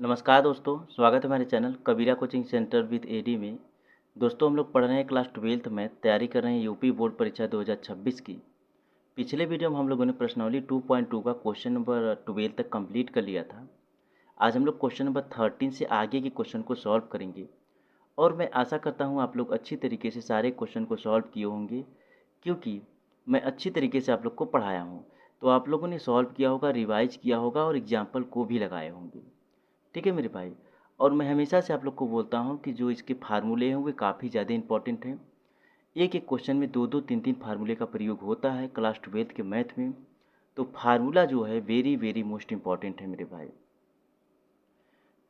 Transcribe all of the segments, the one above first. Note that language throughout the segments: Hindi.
नमस्कार दोस्तों, स्वागत है हमारे channel Kabira coaching centre with AD में। दोस्तों हम लोग पढ़ रहे हैं क्लास 12th में, तैयारी कर रहे हैं यूपी बोर्ड परीक्षा 2026 की। पिछले वीडियो में हम लोगों ने प्रश्नावली 2.2 का क्वेश्चन नंबर 12 तक कंप्लीट कर लिया था। आज हम लोग क्वेश्चन नंबर 13 से आगे के क्वेश्चन को सॉल्व करेंगे और मैं आशा करता हूँ आप लोग अच्छी तरीके से सारे क्वेश्चन को सॉल्व किए होंगे, क्योंकि मैं अच्छी तरीके से आप लोग को पढ़ाया हूँ। तो आप लोगों ने सॉल्व किया होगा, रिवाइज किया होगा और एग्जाम्पल को भी लगाए होंगे। ठीक है मेरे भाई। और मैं हमेशा से आप लोग को बोलता हूँ कि जो इसके फार्मूले हैं वे काफ़ी ज़्यादा इंपॉर्टेंट हैं। एक एक क्वेश्चन में दो दो तीन तीन फार्मूले का प्रयोग होता है क्लास 12th के मैथ में। तो फार्मूला जो है वेरी वेरी मोस्ट इम्पॉर्टेंट है मेरे भाई।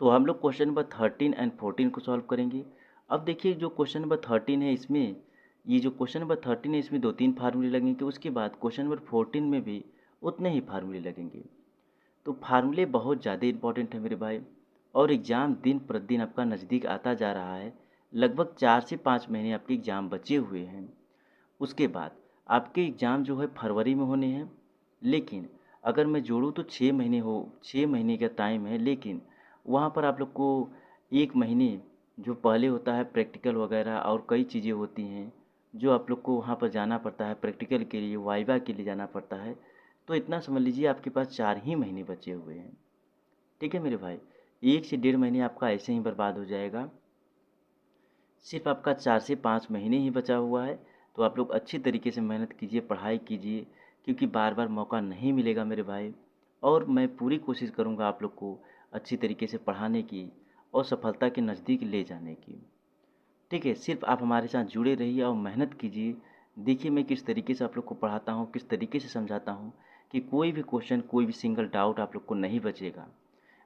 तो हम लोग क्वेश्चन नंबर 13 एंड 14 को सॉल्व करेंगे। अब देखिए जो क्वेश्चन नंबर 13 है इसमें, ये जो क्वेश्चन नंबर 13 है इसमें दो तीन फार्मूले लगेंगे, उसके बाद क्वेश्चन नंबर 14 में भी उतने ही फार्मूले लगेंगे। तो फार्मूले बहुत ज़्यादा इंपॉर्टेंट है मेरे भाई। और एग्ज़ाम दिन प्रतिदिन आपका नज़दीक आता जा रहा है। लगभग 4 से 5 महीने आपके एग्ज़ाम बचे हुए हैं। उसके बाद आपके एग्ज़ाम जो है फरवरी में होने हैं, लेकिन अगर मैं जोड़ूँ तो 6 महीने का टाइम है। लेकिन वहाँ पर आप लोग को 1 महीने जो पहले होता है प्रैक्टिकल वगैरह और कई चीज़ें होती हैं जो आप लोग को वहाँ पर जाना पड़ता है, प्रैक्टिकल के लिए वाइवा के लिए जाना पड़ता है। तो इतना समझ लीजिए आपके पास 4 ही महीने बचे हुए हैं। ठीक है मेरे भाई। 1 से 1.5 महीने आपका ऐसे ही बर्बाद हो जाएगा। सिर्फ आपका 4 से 5 महीने ही बचा हुआ है। तो आप लोग अच्छी तरीके से मेहनत कीजिए, पढ़ाई कीजिए, क्योंकि बार बार मौका नहीं मिलेगा मेरे भाई। और मैं पूरी कोशिश करूँगा आप लोग को अच्छी तरीके से पढ़ाने की और सफलता के नज़दीक ले जाने की। ठीक है, सिर्फ आप हमारे साथ जुड़े रहिए और मेहनत कीजिए। देखिए मैं किस तरीके से आप लोग को पढ़ाता हूँ, किस तरीके से समझाता हूँ कि कोई भी क्वेश्चन, कोई भी सिंगल डाउट आप लोग को नहीं बचेगा।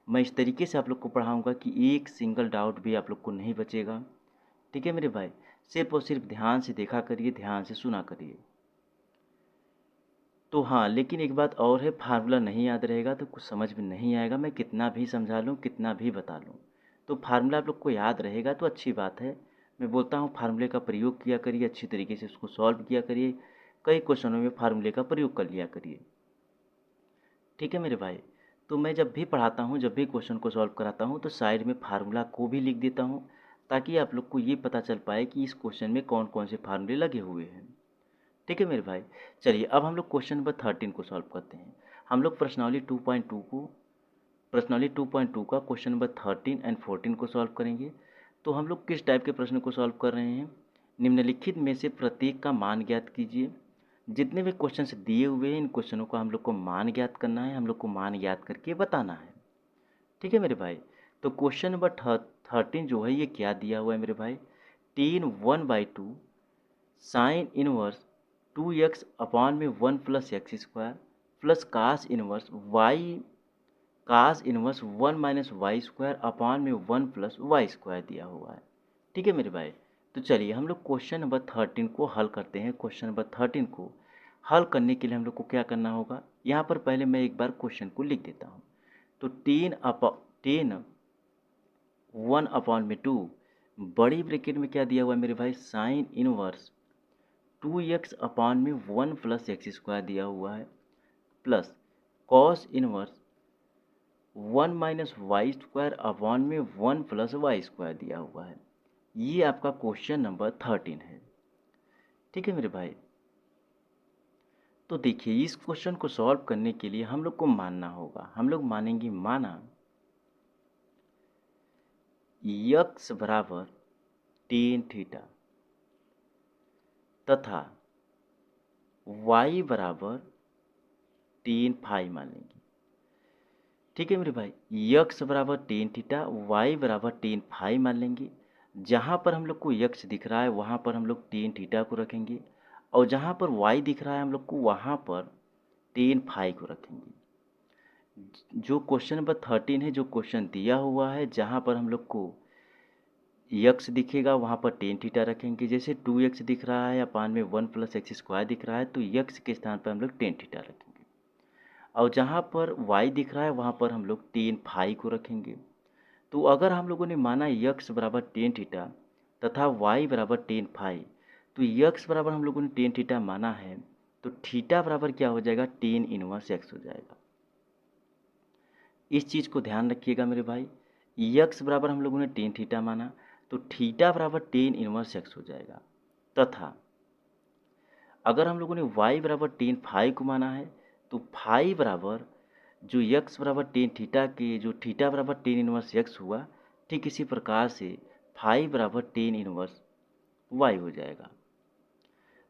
मैं इस तरीके से आप लोग को पढ़ाऊँगा कि एक सिंगल डाउट भी आप लोग को नहीं बचेगा। ठीक है मेरे भाई। सिर्फ और सिर्फ ध्यान से देखा करिए, ध्यान से सुना करिए। तो हाँ, लेकिन एक बात और है, फार्मूला नहीं याद रहेगा तो कुछ समझ में नहीं आएगा, मैं कितना भी समझा लूँ, कितना भी बता लूँ। तो फार्मूला आप लोग को याद रहेगा तो अच्छी बात है। मैं बोलता हूँ फार्मूले का प्रयोग किया करिए, अच्छी तरीके से उसको सॉल्व किया करिए। कई क्वेश्चनों में फार्मूले का प्रयोग कर लिया करिए। ठीक है मेरे भाई। तो मैं जब भी पढ़ाता हूँ, जब भी क्वेश्चन को सॉल्व कराता हूँ, तो साइड में फार्मूला को भी लिख देता हूँ, ताकि आप लोग को ये पता चल पाए कि इस क्वेश्चन में कौन कौन से फार्मूले लगे हुए हैं। ठीक है मेरे भाई। चलिए अब हम लोग क्वेश्चन नंबर 13 को सॉल्व करते हैं। हम लोग प्रश्नावली 2.2 का क्वेश्चन नंबर 13 एंड 14 को सॉल्व करेंगे। तो हम लोग किस टाइप के प्रश्न को सॉल्व कर रहे हैं? निम्नलिखित में से प्रत्येक का मान ज्ञात कीजिए। जितने भी क्वेश्चंस दिए हुए हैं इन क्वेश्चनों का हम लोग को मान ज्ञात करना है, हम लोग को मान ज्ञात करके बताना है। ठीक है मेरे भाई। तो क्वेश्चन नंबर 13 जो है ये क्या दिया हुआ है मेरे भाई? Ten 1/2 sine inverse 2x upon में 1 + x² plus cos inverse 1 - y² upon में 1 + y² दिया हुआ है। ठीक है मेरे भाई। तो चलिए हम लोग क्वेश्चन नंबर 13 को हल करते हैं। क्वेश्चन नंबर 13 को हल करने के लिए हम लोग को क्या करना होगा? यहाँ पर पहले मैं एक बार क्वेश्चन को लिख देता हूँ। तो टेन 1/2 बड़ी ब्रैकेट में क्या दिया हुआ है मेरे भाई? साइन इनवर्स 2x अपॉन में 1 + x² दिया हुआ है, plus cos inverse 1 - y² upon में 1 + y² दिया हुआ है। ये आपका क्वेश्चन नंबर 13 है। ठीक है मेरे भाई। तो देखिए इस क्वेश्चन को सॉल्व करने के लिए हम लोग को मानना होगा, हम लोग मानेंगे माना x बराबर टेन थीटा तथा y बराबर टेन फाई मान लेंगे। ठीक है मेरे भाई। x बराबर टेन थीटा, y बराबर टेन फाई मान लेंगे। जहाँ पर हम लोग को x दिख रहा है वहाँ पर हम लोग टेन थीटा को रखेंगे, और जहाँ पर y दिख रहा है हम लोग को वहाँ पर टेन फाई को रखेंगे। जो क्वेश्चन नंबर 13 है, जो क्वेश्चन दिया हुआ है, जहाँ पर हम लोग को x दिखेगा वहाँ पर टेन थीटा रखेंगे। जैसे 2x दिख रहा है अपान में 1 + x² दिख रहा है, तो x के स्थान पर हम लोग टेन थीटा रखेंगे। और जहाँ पर y दिख रहा है वहाँ पर हम लोग टेन फाई को रखेंगे। तो अगर हम लोगों ने माना x बराबर टेन थीटा तथा y बराबर टेन फाई, तो x बराबर हम लोगों ने टेन थीटा माना है, तो थीटा बराबर क्या हो जाएगा? टेन इनवर्स x हो जाएगा। इस चीज़ को ध्यान रखिएगा मेरे भाई। यक्स बराबर हम लोगों ने टेन थीटा माना, तो थीटा बराबर टेन इनवर्स एक्स हो जाएगा। तथा अगर हम लोगों ने वाई बराबर टेन फाई को माना है, तो फाई बराबर जो यक्स बराबर टेन थीटा के जो थीटा बराबर टेन इनवर्स यक्स हुआ, ठीक इसी प्रकार से फाई बराबर टेन इनवर्स वाई हो जाएगा।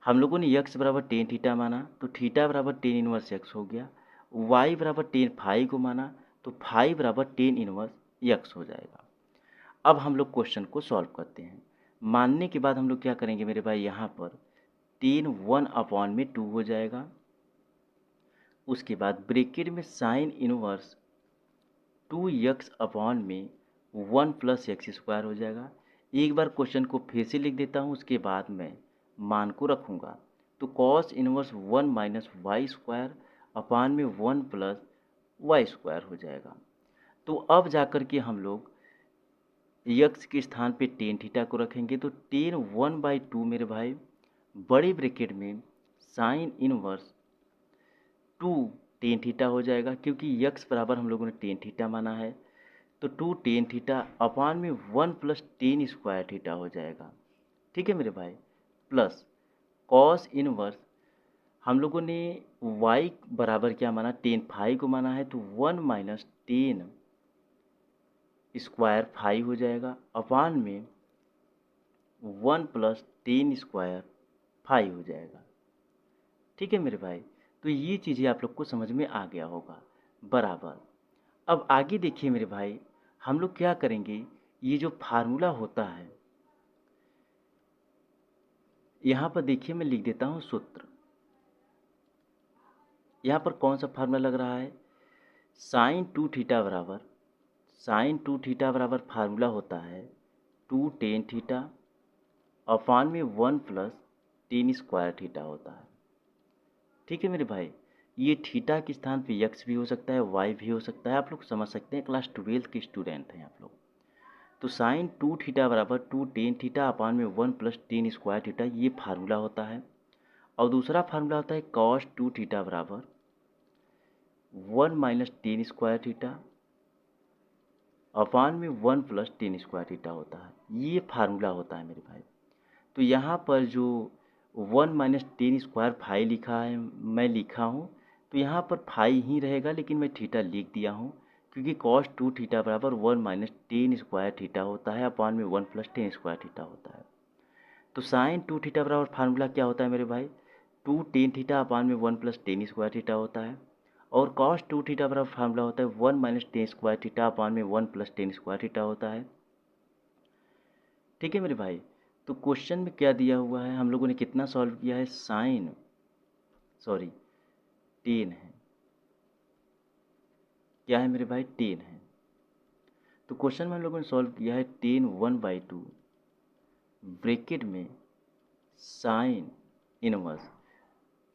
हम लोगों ने यक्स बराबर टेन थीटा माना, तो थीटा बराबर टेन इनवर्स यक्स हो गया। वाई बराबर टेन फाई को माना, तो फाई बराबर टेन इनवर्स यक्स हो जाएगा। अब हम लोग क्वेश्चन को सॉल्व करते हैं। मानने के बाद हम लोग क्या करेंगे मेरे भाई, यहाँ पर टेन 1/2 हो जाएगा। उसके बाद ब्रैकेट में sine inverse 2x/1 plus x square हो जाएगा। एक बार क्वेश्चन को फिर से लिख देता हूँ, उसके बाद मैं मान को रखूँगा। तो cos inverse 1 minus y square upon में 1 प्लस वाई स्क्वायर हो जाएगा। तो अब जाकर के हम लोग यक्स के स्थान पे टेन थीटा को रखेंगे, तो टेन 1/2 मेरे भाई बड़े ब्रैकेट में साइन इनवर्स 2 टेन थीटा हो जाएगा, क्योंकि यक्स बराबर हम लोगों ने टेन थीटा माना है। तो 2 टेन थीटा अपान में 1 प्लस टेन स्क्वायर थीटा हो जाएगा। ठीक है मेरे भाई, प्लस कॉस इनवर्स हम लोगों ने y बराबर क्या माना, टेन फाई को माना है, तो 1 माइनस टेन स्क्वायर फाई हो जाएगा अपान में 1 प्लस टेन स्क्वायर फाई हो जाएगा। ठीक है मेरे भाई, तो ये चीज़ें आप लोग को समझ में आ गया होगा बराबर। अब आगे देखिए मेरे भाई, हम लोग क्या करेंगे, ये जो फार्मूला होता है यहाँ पर देखिए मैं लिख देता हूँ सूत्र। यहाँ पर कौन सा फार्मूला लग रहा है, साइन टू थीटा बराबर फार्मूला होता है 2 टेन थीटा अपान में 1 प्लस टेन स्क्वायर थीटा होता है। ठीक है मेरे भाई, ये थीटा के स्थान पे यक्स भी हो सकता है, वाई भी हो सकता है, आप लोग समझ सकते हैं, क्लास 12 के स्टूडेंट हैं आप लोग। तो साइन 2 थीटा बराबर 2 टेन थीटा अपान में 1 प्लस टेन स्क्वायर थीटा, ये फार्मूला होता है। और दूसरा फार्मूला होता है कॉस 2 थीटा बराबर 1 minus ten square theta upon में 1 प्लस टेन स्क्वायर थीटा होता है, ये फार्मूला होता है मेरे भाई। तो यहाँ पर जो 1 माइनस टेन स्क्वायर फाई लिखा है, मैं लिखा हूँ, तो यहाँ पर फाई ही रहेगा, लेकिन मैं थीटा लिख दिया हूँ, क्योंकि कॉस 2 थीटा बराबर 1 माइनस टेन स्क्वायर थीटा होता है अपान में 1 प्लस टेन स्क्वायर थीटा होता है। तो साइन 2 थीटा बराबर फार्मूला क्या होता है मेरे भाई, 2 टेन थीटा अपान में 1 प्लस टेन स्क्वायर थीटा होता है। और कॉस 2 थीटा बराबर फार्मूला होता है 1 minus ten square theta upon में 1 प्लस टेन स्क्वायर थीटा होता है। ठीक है मेरे भाई, तो क्वेश्चन में क्या दिया हुआ है, हम लोगों ने कितना सॉल्व किया है, टेन है, क्या है मेरे भाई, टेन है। तो क्वेश्चन में हम लोगों ने सॉल्व किया है टेन 1/2 ब्रैकेट में sine inverse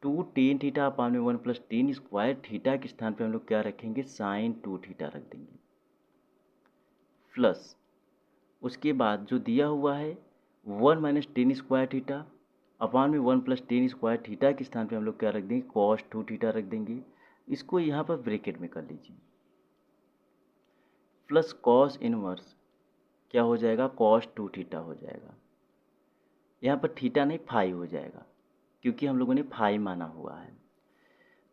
2 tan theta upon में 1 प्लस टेन स्क्वायर थीटा के स्थान पे हम लोग क्या रखेंगे, साइन 2 थीटा रख देंगे, प्लस उसके बाद जो दिया हुआ है 1 minus ten square theta upon में 1 प्लस टेन स्क्वायर थीटा के स्थान पे हम लोग क्या रख देंगे, कॉस 2 थीटा रख देंगे। इसको यहाँ पर ब्रैकेट में कर लीजिए, प्लस कॉस इनवर्स क्या हो जाएगा, कॉस 2 थीटा हो जाएगा। यहाँ पर थीटा नहीं फाई हो जाएगा, क्योंकि हम लोगों ने फाई माना हुआ है।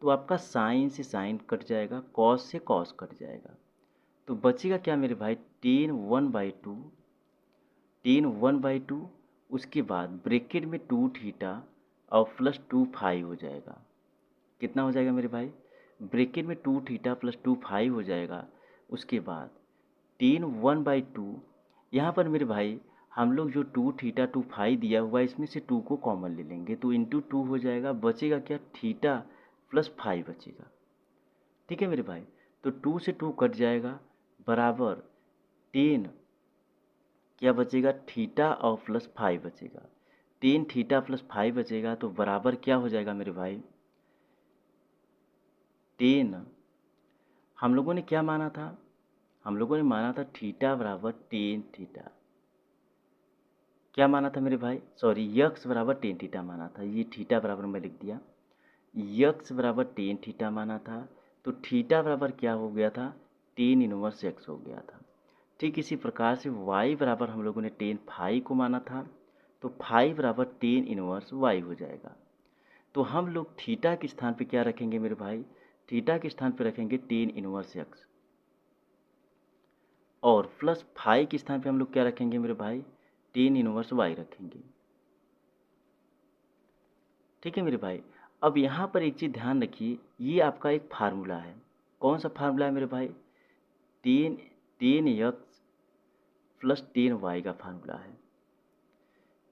तो आपका साइन से साइन कट जाएगा, कॉस से कॉस कट जाएगा, तो बचेगा क्या मेरे भाई, टेन 1/2 उसके बाद ब्रैकेट में 2 थीटा और प्लस 2 फाई हो जाएगा। कितना हो जाएगा मेरे भाई, ब्रैकेट में 2 थीटा प्लस 2 फाई हो जाएगा। उसके बाद टेन 1/2, यहाँ पर मेरे भाई हम लोग जो 2 थीटा 2 फाई दिया हुआ है, इसमें से 2 को कॉमन ले लेंगे, तो इंटू 2 हो जाएगा, बचेगा क्या, थीटा प्लस फाई बचेगा। ठीक है मेरे भाई, तो 2 से 2 कट जाएगा, बराबर टेन क्या बचेगा, थीटा और प्लस फाई बचेगा, टेन थीटा प्लस फाई बचेगा, तो बराबर क्या हो जाएगा मेरे भाई, टेन हम लोगों ने क्या माना था, हम लोगों ने माना था थीटा बराबर टेन थीटा, क्या माना था मेरे भाई, यक्स बराबर टेन थीटा माना था, ये थीटा बराबर मैं लिख दिया, यक्स बराबर टेन थीटा माना था, तो थीटा बराबर क्या हो गया था, टेन इनवर्स एक्स हो गया था। ठीक इसी प्रकार से y बराबर हम लोगों ने टेन फाई को माना था, तो फाई बराबर टेन इनवर्स y हो जाएगा। तो हम लोग थीटा के स्थान पे क्या रखेंगे मेरे भाई, थीटा के स्थान पे रखेंगे टेन इनवर्स x, और प्लस फाई के स्थान पे हम लोग क्या रखेंगे मेरे भाई, टेन इनवर्स y रखेंगे। ठीक है मेरे भाई। अब यहाँ पर एक चीज़ ध्यान रखिए, ये आपका एक फार्मूला है। कौन सा फार्मूला है मेरे भाई, tan tan x plus tan y का फार्मूला है।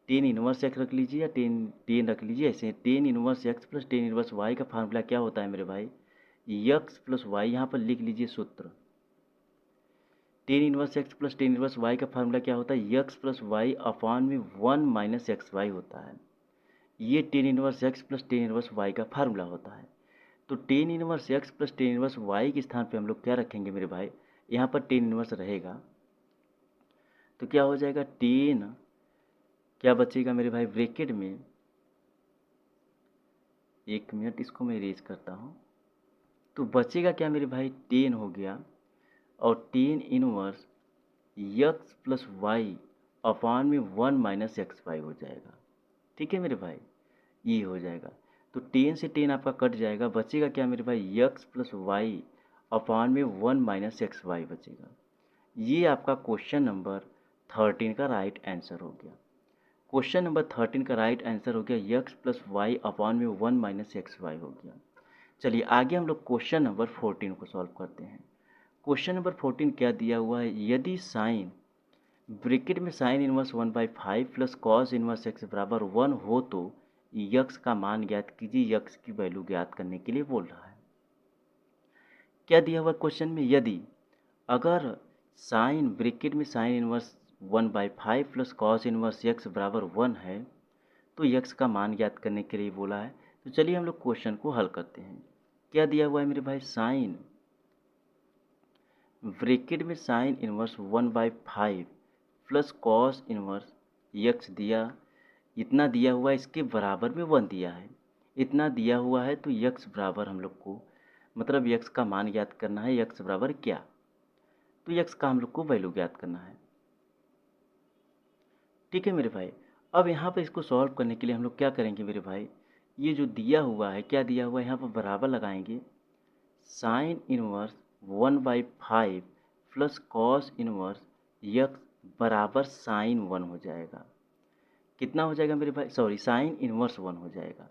टेन इनवर्स एक्स रख लीजिए या टेन टेन रख लीजिए, ऐसे tan inverse x plus tan inverse y का फार्मूला क्या होता है मेरे भाई, एक्स प्लस वाई। यहाँ पर लिख लीजिए सूत्र, tan inverse x plus tan inverse y का फार्मूला क्या होता है, एक्स प्लस वाई अपॉन में वन माइनस एक्स वाई होता है। ये tan inverse x plus tan inverse y का फार्मूला होता है। तो tan inverse x plus tan inverse y के स्थान पे हम लोग क्या रखेंगे मेरे भाई, यहाँ पर टेन इनवर्स रहेगा तो क्या हो जाएगा, टेन क्या बचेगा मेरे भाई ब्रैकेट में, एक मिनट इसको मैं इरेज करता हूँ, तो बचेगा क्या मेरे भाई, टेन हो गया और tan inverse x plus y upon में वन माइनस एक्स वाई हो जाएगा। ठीक है मेरे भाई, ये हो जाएगा। तो टेन से टेन आपका कट जाएगा, बचेगा क्या मेरे भाई, एक्स प्लस वाई अपॉन में वन माइनस एक्स वाई बचेगा। ये आपका क्वेश्चन नंबर 13 का राइट आंसर हो गया। क्वेश्चन नंबर 13 का राइट आंसर हो गया एक्स प्लस वाई अपॉन में वन माइनस एक्स वाई हो गया। चलिए आगे हम लोग क्वेश्चन नंबर 14 को सॉल्व करते हैं। क्वेश्चन नंबर 14 क्या दिया हुआ है, यदि साइन ब्रैकेट में sign inverse 1/5 plus cos inverse x बराबर 1 हो तो यक्स का मान ज्ञात कीजिए। यक्स की वैल्यू ज्ञात करने के लिए बोल रहा है। क्या दिया हुआ क्वेश्चन में, यदि अगर साइन ब्रैकेट में sign inverse 1/5 plus cos inverse x बराबर 1 है तो यक्स का मान ज्ञात करने के लिए बोला है। तो चलिए हम लोग क्वेश्चन को हल करते हैं। क्या दिया हुआ है मेरे भाई, साइन ब्रैकेट में sign inverse 1/5 plus cos inverse x दिया, इतना दिया हुआ है, इसके बराबर में 1 दिया है, इतना दिया हुआ है, तो यक्स बराबर हम लोग को मतलब यक्स का मान ज्ञात करना है। यक्स बराबर क्या, तो यक्स का हम लोग को वैल्यू ज्ञात करना है। ठीक है मेरे भाई। अब यहाँ पर इसको सॉल्व करने के लिए हम लोग क्या करेंगे मेरे भाई, ये जो दिया हुआ है, क्या दिया हुआ है, यहाँ पर बराबर लगाएंगे sign inverse 1/5 plus cos inverse x बराबर साइन 1 हो जाएगा। कितना हो जाएगा मेरे भाई, सॉरी साइन इनवर्स 1 हो जाएगा,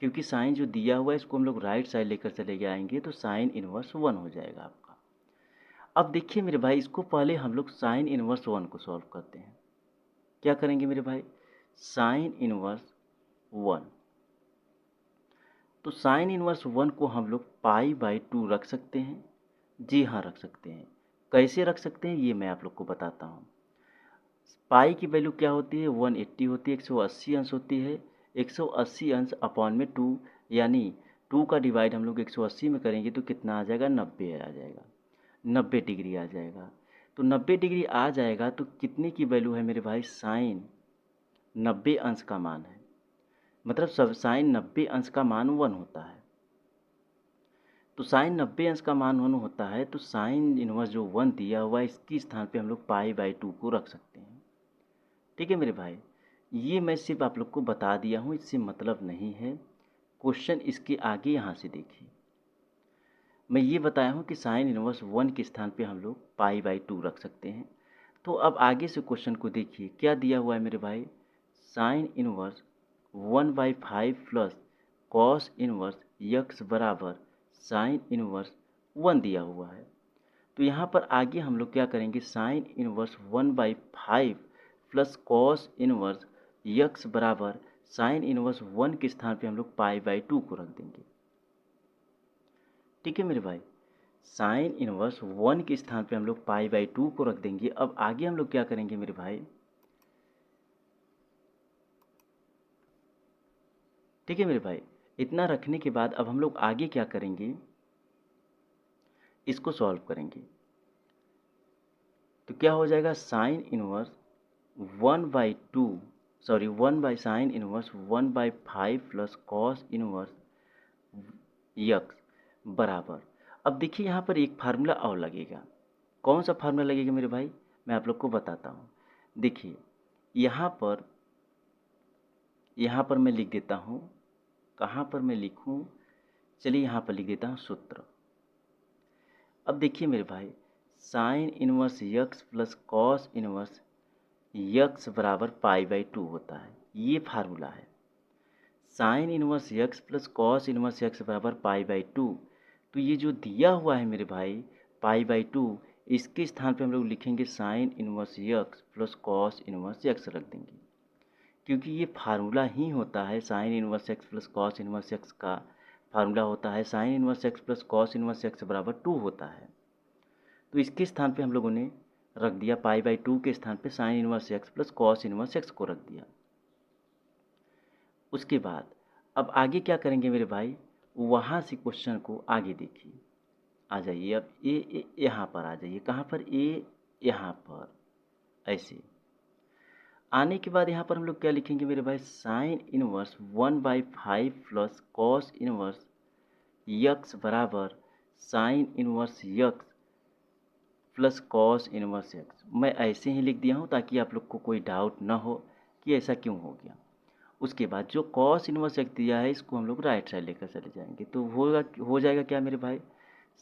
क्योंकि साइन जो दिया हुआ है इसको हम लोग राइट साइड लेकर चले जाएंगे तो साइन इनवर्स 1 हो जाएगा आपका। अब देखिए मेरे भाई, इसको पहले हम लोग साइन इनवर्स 1 को सॉल्व करते हैं। क्या करेंगे मेरे भाई, साइन इनवर्स 1, तो साइन इनवर्स 1 को हम लोग पाई/2 रख सकते हैं। जी हाँ रख सकते हैं। कैसे रख सकते हैं ये मैं आप लोग को बताता हूँ। पाई की वैल्यू क्या होती है, 180 होती है, 180 अंश होती है। 180 अंश अपॉन में 2, यानी 2 का डिवाइड हम लोग 180 में करेंगे तो कितना आ जाएगा, 90 आ जाएगा, 90 डिग्री आ जाएगा। तो 90 डिग्री आ जाएगा तो कितने की वैल्यू है मेरे भाई, साइन 90 अंश का मान है, मतलब सब साइन 90 अंश का मान 1 होता है। तो साइन 90 अंश का मान 1 होता है, तो साइन इनवर्स जो 1 दिया हुआ है इसके स्थान पे हम लोग पाई/2 को रख सकते हैं। ठीक है मेरे भाई, ये मैं सिर्फ आप लोग को बता दिया हूँ, इससे मतलब नहीं है। क्वेश्चन इसके आगे यहाँ से देखिए, मैं ये बताया हूँ कि साइन इनवर्स 1 के स्थान पे हम लोग पाई/2 रख सकते हैं। तो अब आगे से क्वेश्चन को देखिए, क्या दिया हुआ है मेरे भाई, sine inverse 1/5 plus cos inverse x बराबर साइन इनवर्स 1 दिया हुआ है। तो यहाँ पर आगे हम लोग क्या करेंगे, sign inverse 1/5 plus cos inverse x बराबर साइन इनवर्स 1 के स्थान पे हम लोग पाई/2 को रख देंगे। ठीक है मेरे भाई, साइन इनवर्स 1 के स्थान पे हम लोग पाई/2 को रख देंगे। अब आगे हम लोग क्या करेंगे मेरे भाई, ठीक है मेरे भाई, इतना रखने के बाद अब हम लोग आगे क्या करेंगे, इसको सॉल्व करेंगे। तो क्या हो जाएगा, sine inverse 1/2 sorry 1 by sine inverse 1/5 plus cos inverse x बराबर, अब देखिए यहाँ पर एक फार्मूला और लगेगा। कौन सा फार्मूला लगेगा मेरे भाई, मैं आप लोग को बताता हूँ। देखिए यहाँ पर मैं लिख देता हूँ, कहाँ पर मैं लिखूँ, चलिए यहाँ पर लिख देता हूँ सूत्र। अब देखिए मेरे भाई, sine inverse x plus cos inverse x बराबर π/2 होता है, ये फार्मूला है। Sign inverse x plus cos inverse x बराबर π/2, तो ये जो दिया हुआ है मेरे भाई π/2, इसके स्थान पे हम लोग लिखेंगे sign inverse x plus cos inverse x रख देंगे, क्योंकि ये फार्मूला ही होता है। Sine inverse x plus cos inverse x का फार्मूला होता है sine inverse x plus cos inverse x बराबर 2 होता है। तो इसके स्थान पे हम लोगों ने रख दिया π/2 के स्थान पे sine inverse x plus cos inverse x को रख दिया। उसके बाद अब आगे क्या करेंगे मेरे भाई, वहाँ से क्वेश्चन को आगे देखिए, आ जाइए। अब ए यहाँ पर आ जाइए, कहाँ पर, ए यहाँ पर, ऐसे आने के बाद यहाँ पर हम लोग क्या लिखेंगे मेरे भाई, sine inverse 1/5 plus cos inverse x बराबर sine inverse x plus cos inverse x. मैं ऐसे ही लिख दिया हूँ ताकि आप लोग को कोई डाउट ना हो कि ऐसा क्यों हो गया। उसके बाद जो कॉस इनवर्स एक्स दिया है इसको हम लोग राइट साइड लेकर चले जाएंगे, तो हो जाएगा क्या मेरे भाई,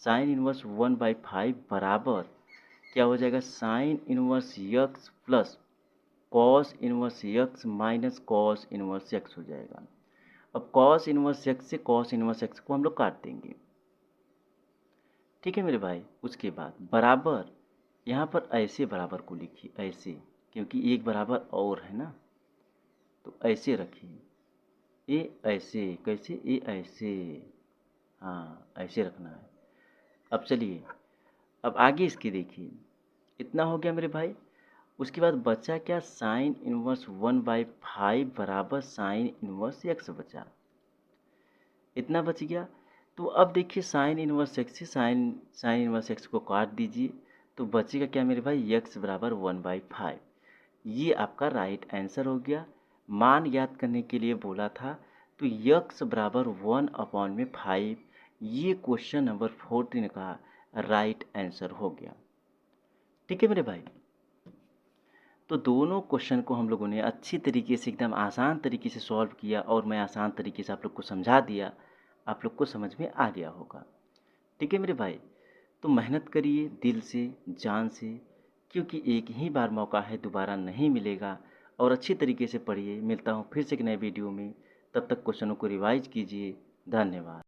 साइन इनवर्स 1/5 बराबर क्या हो जाएगा, sign inverse x plus cos inverse x minus cos inverse x हो जाएगा। अब कॉस इनवर्स एक्स से कॉस इनवर्स एक्स को हम लोग काट देंगे, ठीक है मेरे भाई। उसके बाद बराबर यहाँ पर ऐसे बराबर को लिखिए, ऐसे, क्योंकि एक बराबर और है ना, तो ऐसे रखिए, ए ऐसे, कैसे, ए ऐसे, हाँ ऐसे रखना है। अब चलिए, अब आगे इसके देखिए, इतना हो गया मेरे भाई। उसके बाद बचा क्या, साइन इनवर्स 1/5 बराबर साइन इनवर्स एक्स बचा, इतना बच गया। तो अब देखिए साइन इनवर्स एक्स से साइन इनवर्स एक्स को काट दीजिए, तो बचेगा क्या मेरे भाई, एक्स बराबर 1/5। ये आपका राइट आंसर हो गया। मान याद करने के लिए बोला था, तो यक्स बराबर 1/5, ये क्वेश्चन नंबर 14 का राइट आंसर हो गया, ठीक है मेरे भाई। तो दोनों क्वेश्चन को हम लोगों ने अच्छी तरीके से, एकदम आसान तरीके से सॉल्व किया, और मैं आसान तरीके से आप लोग को समझा दिया, आप लोग को समझ में आ गया होगा, ठीक है मेरे भाई। तो मेहनत करिए दिल से, जान से, क्योंकि एक ही बार मौका है, दोबारा नहीं मिलेगा। और अच्छी तरीके से पढ़िए। मिलता हूँ फिर से एक नए वीडियो में, तब तक क्वेश्चनों को रिवाइज कीजिए। धन्यवाद।